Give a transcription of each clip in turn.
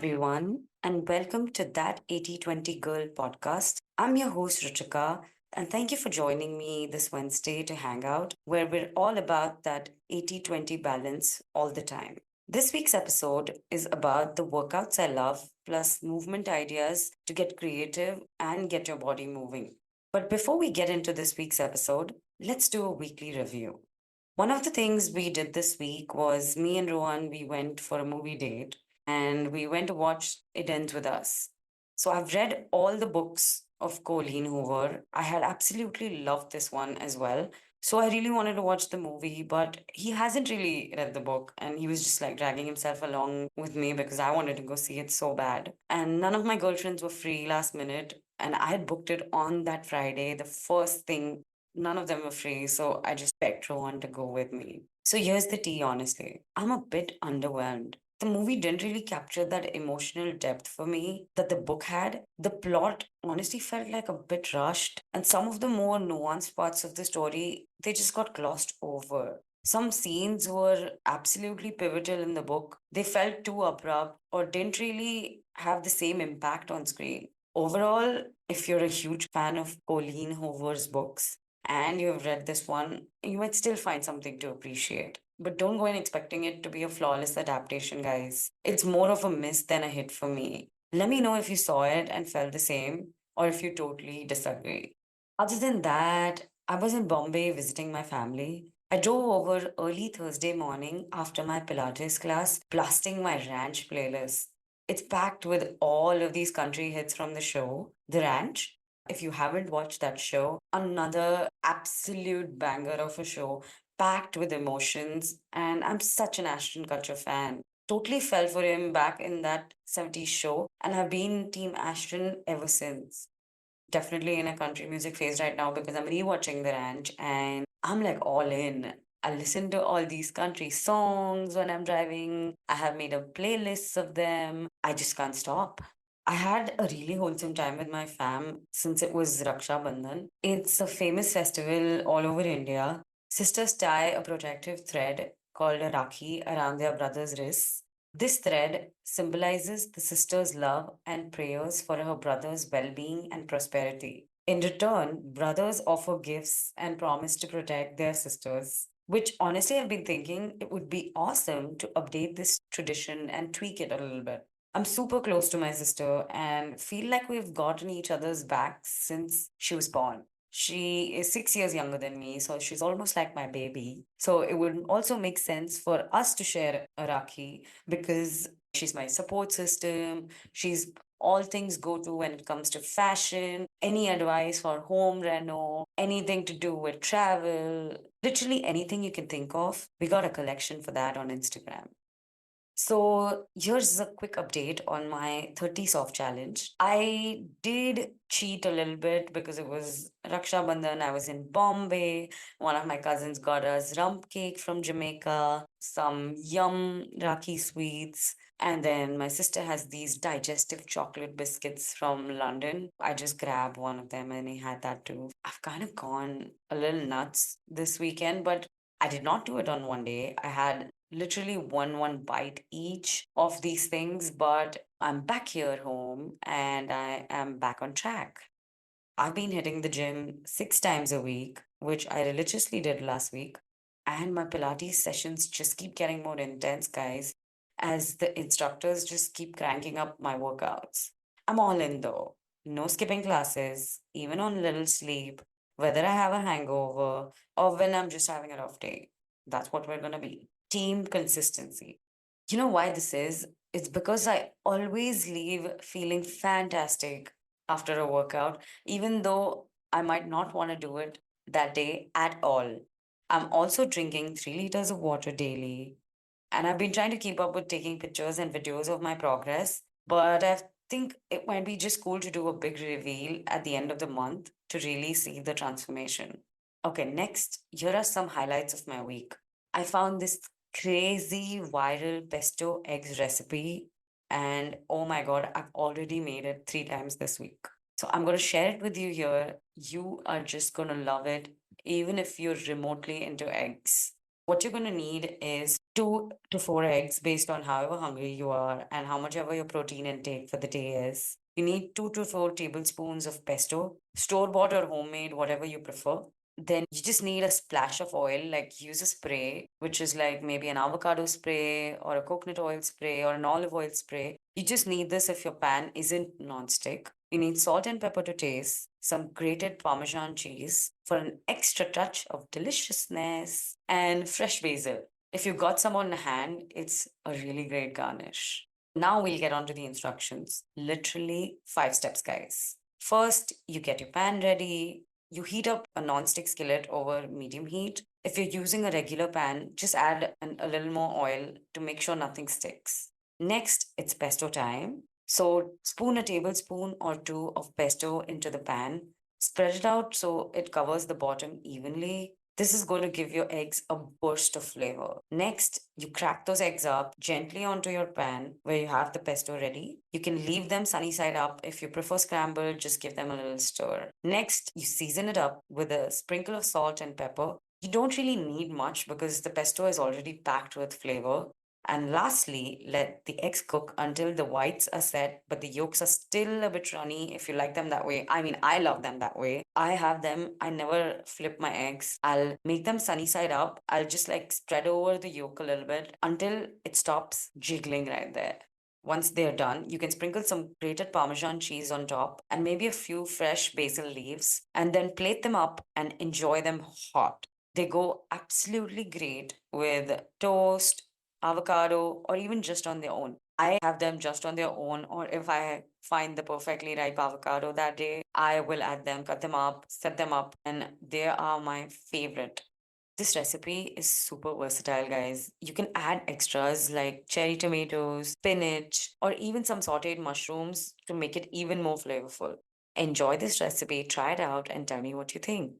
everyone, and welcome to That 80/20 Girl podcast. I'm your host, Ruchika, and thank you for joining me this Wednesday to hang out, where we're all about that 80/20 balance all the time. This week's episode is about the workouts I love, plus movement ideas to get creative and get your body moving. But before we get into this week's episode, let's do a weekly review. One of the things we did this week was me and Rohan, we went for a movie date and we went to watch It Ends With Us. So I've read all the books of Colleen Hoover. I had absolutely loved this one as well. So I really wanted to watch the movie, but he hasn't really read the book and he was just like dragging himself along with me because I wanted to go see it so bad. And none of my girlfriends were free last minute. And I had booked it on that Friday, the first thing. None of them were free, so I just begged Rowan to go with me. So here's the tea, honestly. I'm a bit underwhelmed. The movie didn't really capture that emotional depth for me that the book had. The plot honestly felt like a bit rushed, and some of the more nuanced parts of the story, they just got glossed over. Some scenes were absolutely pivotal in the book. They felt too abrupt or didn't really have the same impact on screen. Overall, if you're a huge fan of Colleen Hoover's books, and you have read this one, you might still find something to appreciate. But don't go in expecting it to be a flawless adaptation, guys. It's more of a miss than a hit for me. Let me know if you saw it and felt the same, or if you totally disagree. Other than that, I was in Bombay visiting my family. I drove over early Thursday morning after my Pilates class, blasting my ranch playlist. It's packed with all of these country hits from the show, The Ranch. If you haven't watched that show, another absolute banger of a show, packed with emotions. And I'm such an Ashton Kutcher fan. Totally fell for him back in that 70s show, and have been Team Ashton ever since. Definitely in a country music phase right now because I'm rewatching The Ranch and I'm like all in. I listen to all these country songs when I'm driving. I have made up playlists of them. I just can't stop. I had a really wholesome time with my fam since it was Raksha Bandhan. It's a famous festival all over India. Sisters tie a protective thread called a Rakhi around their brother's wrists. This thread symbolizes the sister's love and prayers for her brother's well being and prosperity. In return, brothers offer gifts and promise to protect their sisters, which honestly I've been thinking it would be awesome to update this tradition and tweak it a little bit. I'm super close to my sister and feel like we've gotten each other's backs since she was born. She is 6 years younger than me, so she's almost like my baby. So it would also make sense for us to share a Rakhi because she's my support system. She's all things go to when it comes to fashion, any advice for home reno, anything to do with travel, literally anything you can think of. We got a collection for that on Instagram. So here's a quick update on my 30 soft challenge. I did cheat a little bit because it was Raksha Bandhan. I was in Bombay. One of my cousins got us rump cake from Jamaica, some yum Rakhi sweets. And then my sister has these digestive chocolate biscuits from London. I just grabbed one of them and he had that too. I've kind of gone a little nuts this weekend, but I did not do it on one day. I had literally one bite each of these things, but I'm back here home and I am back on track. I've been hitting the gym 6 times a week, which I religiously did last week, and my Pilates sessions just keep getting more intense, guys, as the instructors just keep cranking up my workouts. I'm all in though. No skipping classes, even on little sleep, whether I have a hangover or when I'm just having a rough day. That's what we're gonna be. Team consistency. You know why this is? It's because I always leave feeling fantastic after a workout, even though I might not want to do it that day at all. I'm also drinking 3 liters of water daily, and I've been trying to keep up with taking pictures and videos of my progress. But I think it might be just cool to do a big reveal at the end of the month to really see the transformation. Okay, next, here are some highlights of my week. I found this crazy viral pesto eggs recipe, and oh my god, I've already made it 3 times this week. So I'm going to share it with you here. You are just going to love it, even if you're remotely into eggs. What you're going to need is 2 to 4 eggs based on however hungry you are and how much ever your protein intake for the day is. You need 2 to 4 tablespoons of pesto, store bought or homemade, whatever you prefer. Then you just need a splash of oil, like use a spray, which is like maybe an avocado spray or a coconut oil spray or an olive oil spray. You just need this if your pan isn't non-stick. You need salt and pepper to taste, some grated Parmesan cheese for an extra touch of deliciousness, and fresh basil. If you've got some on hand, it's a really great garnish. Now we'll get on to the instructions. Literally 5 steps, guys. First, you get your pan ready. You heat up a non-stick skillet over medium heat. If you're using a regular pan, just add a little more oil to make sure nothing sticks. Next, it's pesto time. So, spoon a tablespoon or two of pesto into the pan. Spread it out so it covers the bottom evenly. This is going to give your eggs a burst of flavor. Next, you crack those eggs up gently onto your pan where you have the pesto ready. You can leave them sunny side up. If you prefer scrambled, just give them a little stir. Next, you season it up with a sprinkle of salt and pepper. You don't really need much because the pesto is already packed with flavor. And lastly, let the eggs cook until the whites are set, but the yolks are still a bit runny if you like them that way. I mean, I love them that way. I have them, I never flip my eggs. I'll make them sunny side up. I'll just like spread over the yolk a little bit until it stops jiggling right there. Once they're done, you can sprinkle some grated Parmesan cheese on top and maybe a few fresh basil leaves, and then plate them up and enjoy them hot. They go absolutely great with toast, avocado, or even just on their own. I have them just on their own, or if I find the perfectly ripe avocado that day, I will add them, cut them up, set them up, and they are my favorite. This recipe is super versatile, guys. You can add extras like cherry tomatoes, spinach, or even some sauteed mushrooms to make it even more flavorful. Enjoy this recipe, try it out, and tell me what you think.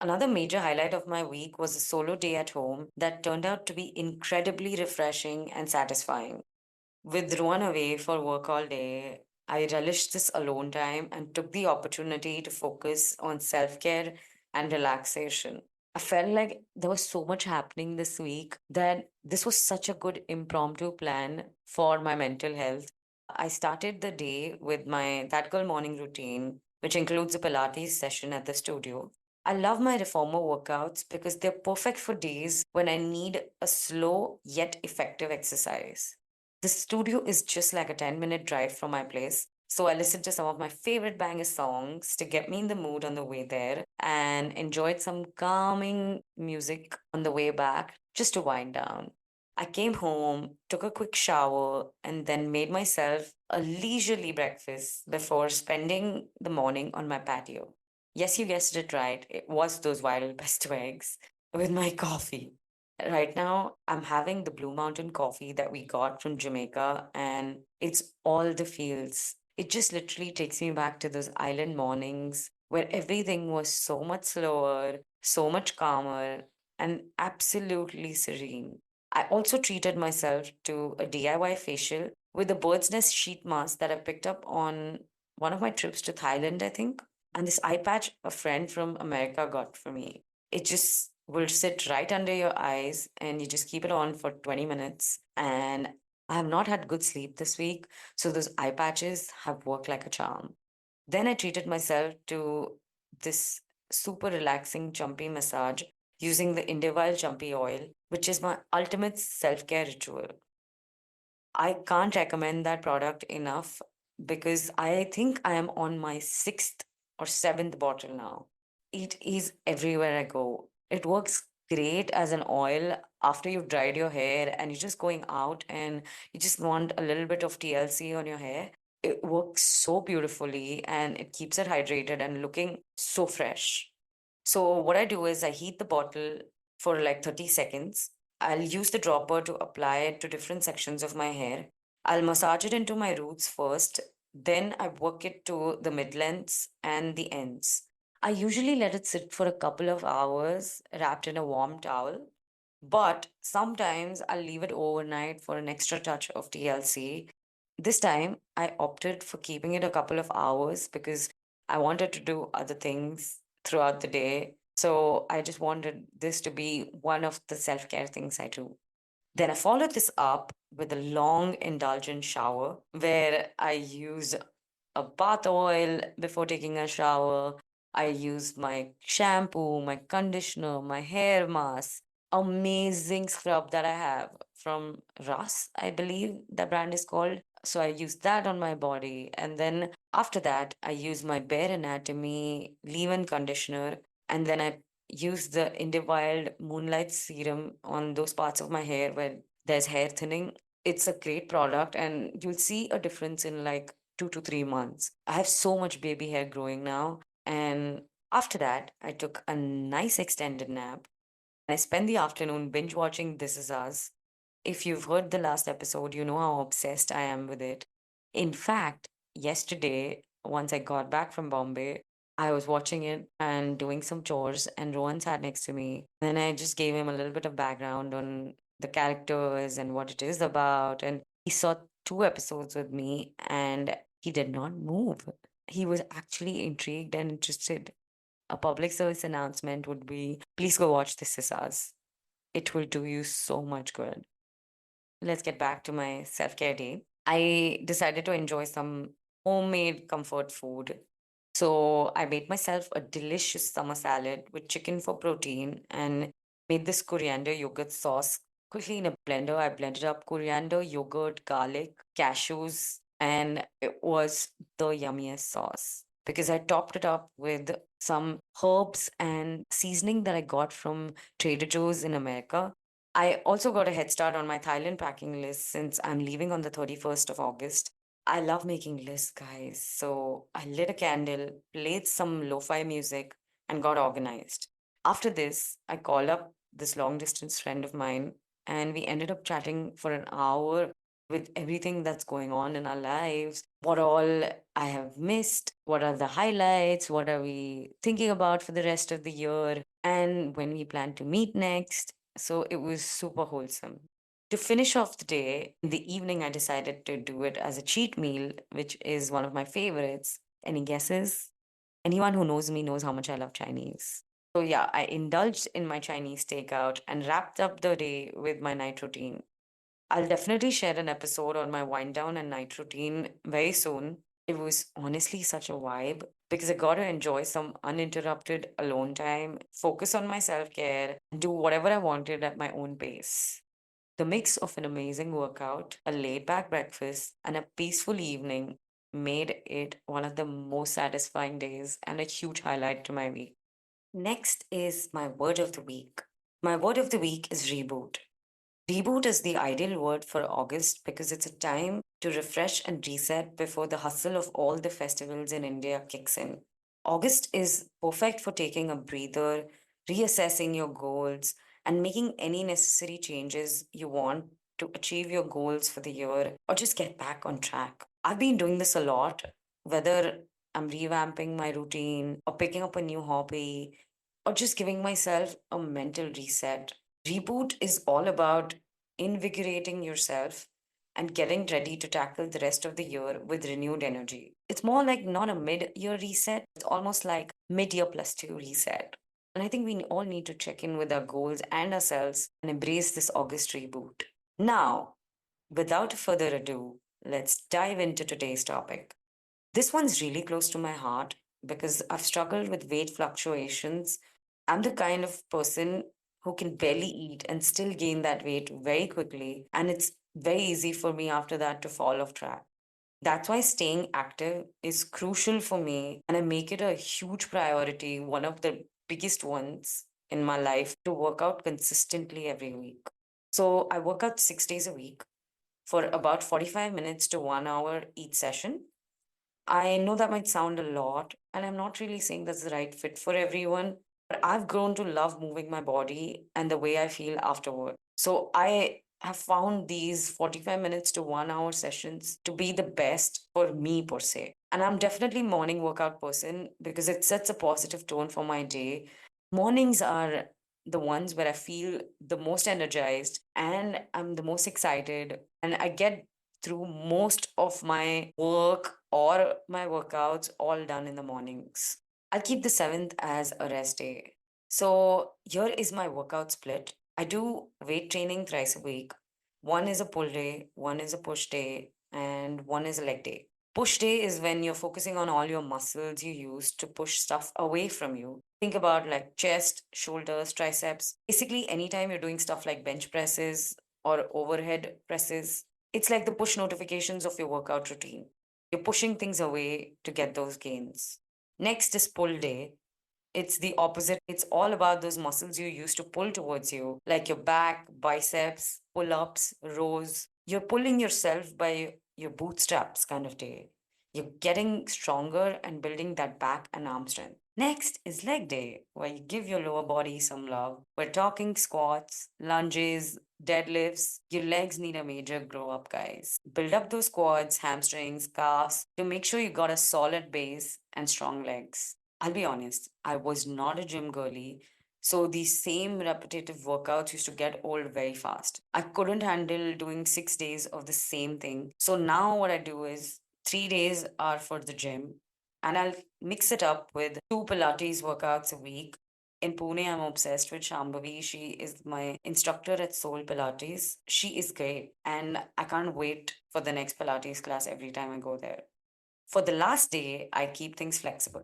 Another major highlight of my week was a solo day at home that turned out to be incredibly refreshing and satisfying. With Rowan away for work all day, I relished this alone time and took the opportunity to focus on self care and relaxation. I felt like there was so much happening this week that this was such a good impromptu plan for my mental health. I started the day with my That Girl morning routine, which includes a Pilates session at the studio. I love my reformer workouts because they're perfect for days when I need a slow yet effective exercise. The studio is just like a 10-minute drive from my place. So I listened to some of my favorite banger songs to get me in the mood on the way there and enjoyed some calming music on the way back just to wind down. I came home, took a quick shower, and then made myself a leisurely breakfast before spending the morning on my patio. Yes, you guessed it right. It was those viral pesto eggs with my coffee. Right now, I'm having the Blue Mountain coffee that we got from Jamaica, and it's all the feels. It just literally takes me back to those island mornings where everything was so much slower, so much calmer, and absolutely serene. I also treated myself to a DIY facial with a bird's nest sheet mask that I picked up on one of my trips to Thailand, I think. And this eye patch a friend from America got for me. It just will sit right under your eyes and you just keep it on for 20 minutes. And I have not had good sleep this week, so those eye patches have worked like a charm. Then I treated myself to this super relaxing chumpy massage using the Indiavile chumpy oil, which is my ultimate self care ritual. I can't recommend that product enough because I think I am on my sixth or seventh bottle now. It is everywhere I go. It works great as an oil after you've dried your hair and you're just going out and you just want a little bit of TLC on your hair. It works so beautifully and it keeps it hydrated and looking so fresh. So, what I do is I heat the bottle for like 30 seconds. I'll use the dropper to apply it to different sections of my hair. I'll massage it into my roots first, then I work it to the mid lengths and the ends. I usually let it sit for a couple of hours wrapped in a warm towel, but sometimes I'll leave it overnight for an extra touch of TLC. This time I opted for keeping it a couple of hours because I wanted to do other things throughout the day. So I just wanted this to be one of the self care things I do. Then I followed this up with a long, indulgent shower where I use a bath oil before taking a shower. I use my shampoo, my conditioner, my hair mask, amazing scrub that I have from Russ, I believe the brand is called. So I use that on my body. And then after that, I use my Bare Anatomy leave-in conditioner. And then I use the Indie Wild Moonlight Serum on those parts of my hair where there's hair thinning. It's a great product, and you'll see a difference in like 2 to 3 months. I have so much baby hair growing now. And after that, I took a nice extended nap. I spent the afternoon binge watching This Is Us. If you've heard the last episode, you know how obsessed I am with it. In fact, yesterday, once I got back from Bombay, I was watching it and doing some chores, and Rohan sat next to me. Then I just gave him a little bit of background on the characters and what it is about. And he saw 2 episodes with me, and he did not move. He was actually intrigued and interested. A public service announcement would be, please go watch This Is Us. It will do you so much good. Let's get back to my self care day. I decided to enjoy some homemade comfort food. So I made myself a delicious summer salad with chicken for protein and made this coriander yogurt sauce quickly in a blender. I blended up coriander, yogurt, garlic, cashews, and it was the yummiest sauce because I topped it up with some herbs and seasoning that I got from Trader Joe's in America. I also got a head start on my Thailand packing list since I'm leaving on the 31st of August. I love making lists, guys. So I lit a candle, played some lo fi music, and got organized. After this, I called up this long distance friend of mine, and we ended up chatting for an hour with everything that's going on in our lives, what all I have missed, what are the highlights, what are we thinking about for the rest of the year, and when we plan to meet next. So it was super wholesome. To finish off the day, in the evening, I decided to do it as a cheat meal, which is one of my favorites. Any guesses? Anyone who knows me knows how much I love Chinese. So, yeah, I indulged in my Chinese takeout and wrapped up the day with my night routine. I'll definitely share an episode on my wind down and night routine very soon. It was honestly such a vibe because I got to enjoy some uninterrupted alone time, focus on my self care, and do whatever I wanted at my own pace. The mix of an amazing workout, a laid back breakfast, and a peaceful evening made it one of the most satisfying days and a huge highlight to my week. Next is my word of the week. My word of the week is reboot. Reboot is the ideal word for August because it's a time to refresh and reset before the hustle of all the festivals in India kicks in. August is perfect for taking a breather, reassessing your goals, and making any necessary changes you want to achieve your goals for the year or just get back on track. I've been doing this a lot, whether I'm revamping my routine or picking up a new hobby or just giving myself a mental reset. Reboot is all about invigorating yourself and getting ready to tackle the rest of the year with renewed energy. It's more like not a mid year reset, it's almost like mid year plus two reset. And I think we all need to check in with our goals and ourselves and embrace this August reboot. Now, without further ado, let's dive into today's topic. This one's really close to my heart because I've struggled with weight fluctuations. I'm the kind of person who can barely eat and still gain that weight very quickly. And it's very easy for me after that to fall off track. That's why staying active is crucial for me. And I make it a huge priority, one of the biggest ones in my life, to work out consistently every week. So I work out 6 days a week for about 45 minutes to 1 hour each session. I know that might sound a lot, and I'm not really saying that's the right fit for everyone, but I've grown to love moving my body and the way I feel afterward. So I have found these 45 minutes to 1 hour sessions to be the best for me, per se. And I'm definitely morning workout person because it sets a positive tone for my day. Mornings are the ones where I feel the most energized and I'm the most excited, and I get through most of my work or my workouts all done in the mornings. I'll keep the 7th as a rest day. So here is my workout split. I do weight training thrice a week. One is a pull day, one is a push day, and one is a leg day. Push day is when you're focusing on all your muscles you use to push stuff away from you. Think about like chest, shoulders, triceps. Basically, anytime you're doing stuff like bench presses or overhead presses, it's like the push notifications of your workout routine. You're pushing things away to get those gains. Next is pull day. It's the opposite. It's all about those muscles you use to pull towards you, like your back, biceps, pull ups, rows. You're pulling yourself by your bootstraps kind of day. You're getting stronger and building that back and arm strength. Next is leg day, where you give your lower body some love. We're talking squats, lunges, deadlifts. Your legs need a major grow up, guys. Build up those quads, hamstrings, calves to make sure you got a solid base and strong legs. I'll be honest, I was not a gym girly, so these same repetitive workouts used to get old very fast. I couldn't handle doing 6 days of the same thing. So now what I do is 3 days are for the gym, and I'll mix it up with two Pilates workouts a week. In Pune, I'm obsessed with Shambhavi. She is my instructor at Soul Pilates. She is great, and I can't wait for the next Pilates class every time I go there. For the last day, I keep things flexible.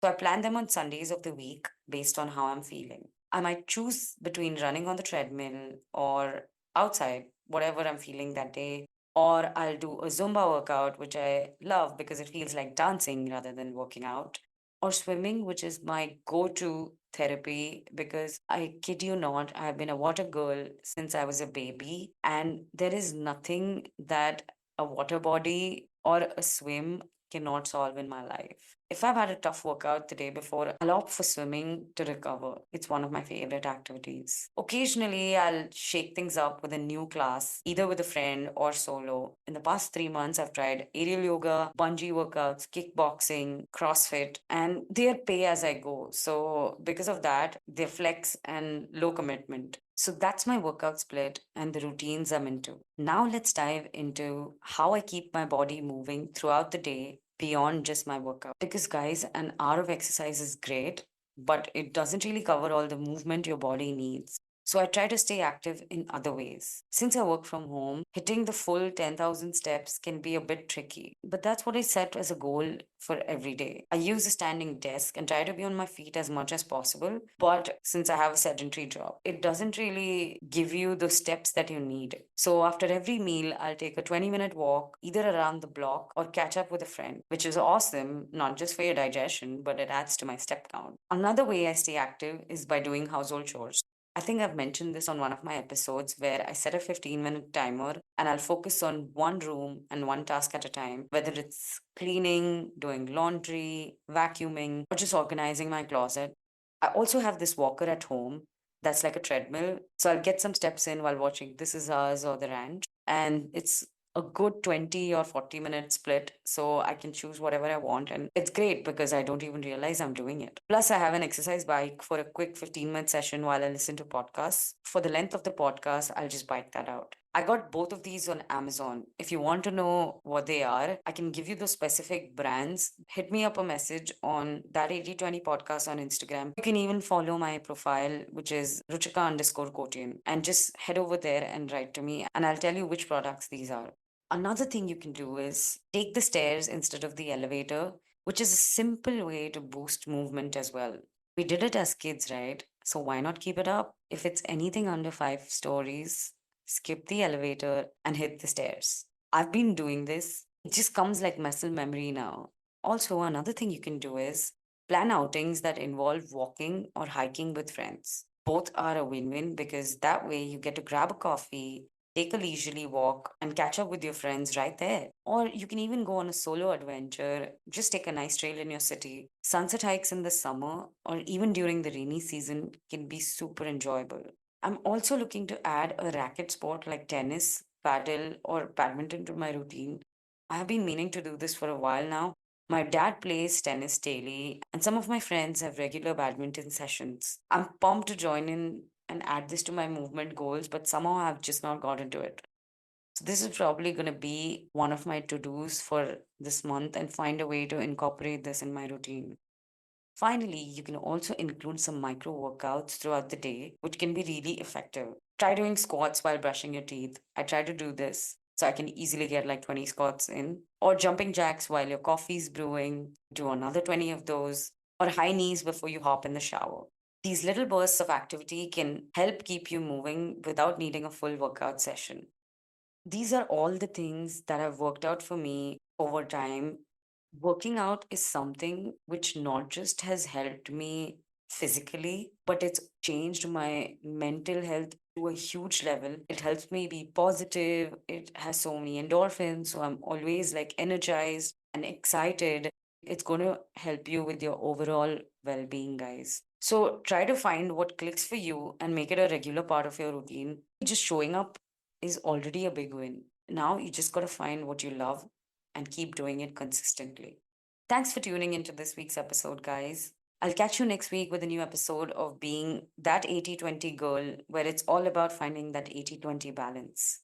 So I plan them on Sundays of the week based on how I'm feeling. I might choose between running on the treadmill or outside, whatever I'm feeling that day. Or I'll do a Zumba workout, which I love because it feels like dancing rather than working out. Or swimming, which is my go to therapy because I kid you not, I've been a water girl since I was a baby. And there is nothing that a water body or a swim cannot solve in my life. If I've had a tough workout the day before, I'll opt for swimming to recover. It's one of my favorite activities. Occasionally, I'll shake things up with a new class, either with a friend or solo. In the past 3 months, I've tried aerial yoga, bungee workouts, kickboxing, CrossFit, and they're pay as I go. So, because of that, they're flex and low commitment. So that's my workout split and the routines I'm into. Now let's dive into how I keep my body moving throughout the day beyond just my workout. Because, guys, an hour of exercise is great, but it doesn't really cover all the movement your body needs. So I try to stay active in other ways. Since I work from home, hitting the full 10,000 steps can be a bit tricky, but that's what I set as a goal for every day. I use a standing desk and try to be on my feet as much as possible, but since I have a sedentary job, it doesn't really give you the steps that you need. So after every meal, I'll take a 20-minute walk either around the block or catch up with a friend, which is awesome, not just for your digestion, but it adds to my step count. Another way I stay active is by doing household chores. I think I've mentioned this on one of my episodes where I set a 15-minute timer and I'll focus on one room and one task at a time, whether it's cleaning, doing laundry, vacuuming, or just organizing my closet. I also have this walker at home that's like a treadmill. So I'll get some steps in while watching This Is Us or The Ranch. And it's a good 20 or 40-minute split. So I can choose whatever I want. And it's great because I don't even realize I'm doing it. Plus, I have an exercise bike for a quick 15-minute session while I listen to podcasts. For the length of the podcast, I'll just bike that out. I got both of these on Amazon. If you want to know what they are, I can give you the specific brands. Hit me up a message on that 8020 podcast on Instagram. You can even follow my profile, which is Ruchika underscore Kotian, and just head over there and write to me, and I'll tell you which products these are. Another thing you can do is take the stairs instead of the elevator, which is a simple way to boost movement as well. We did it as kids, right? So why not keep it up? If it's anything under 5 stories, skip the elevator and hit the stairs. I've been doing this. It just comes like muscle memory now. Also, another thing you can do is plan outings that involve walking or hiking with friends. Both are a win win because that way you get to grab a coffee, take a leisurely walk, and catch up with your friends right there. Or you can even go on a solo adventure, just take a nice trail in your city. Sunset hikes in the summer or even during the rainy season can be super enjoyable. I'm also looking to add a racket sport like tennis, paddle, or badminton to my routine. I have been meaning to do this for a while now. My dad plays tennis daily, and some of my friends have regular badminton sessions. I'm pumped to join in and add this to my movement goals, but somehow I've just not got into it. So, this is probably going to be one of my to dos for this month and find a way to incorporate this in my routine. Finally, you can also include some micro workouts throughout the day, which can be really effective. Try doing squats while brushing your teeth. I try to do this so I can easily get like 20 squats in. Or jumping jacks while your coffee's brewing. Do another 20 of those. Or high knees before you hop in the shower. These little bursts of activity can help keep you moving without needing a full workout session. These are all the things that have worked out for me over time. Working out is something which not just has helped me physically, but it's changed my mental health to a huge level. It helps me be positive. It has so many endorphins. So I'm always like energized and excited. It's going to help you with your overall well being, guys. So try to find what clicks for you and make it a regular part of your routine. Just showing up is already a big win. Now you just got to find what you love and keep doing it consistently. Thanks for tuning into this week's episode, guys. I'll catch you next week with a new episode of Being That 80/20 Girl, where it's all about finding that 80/20 balance.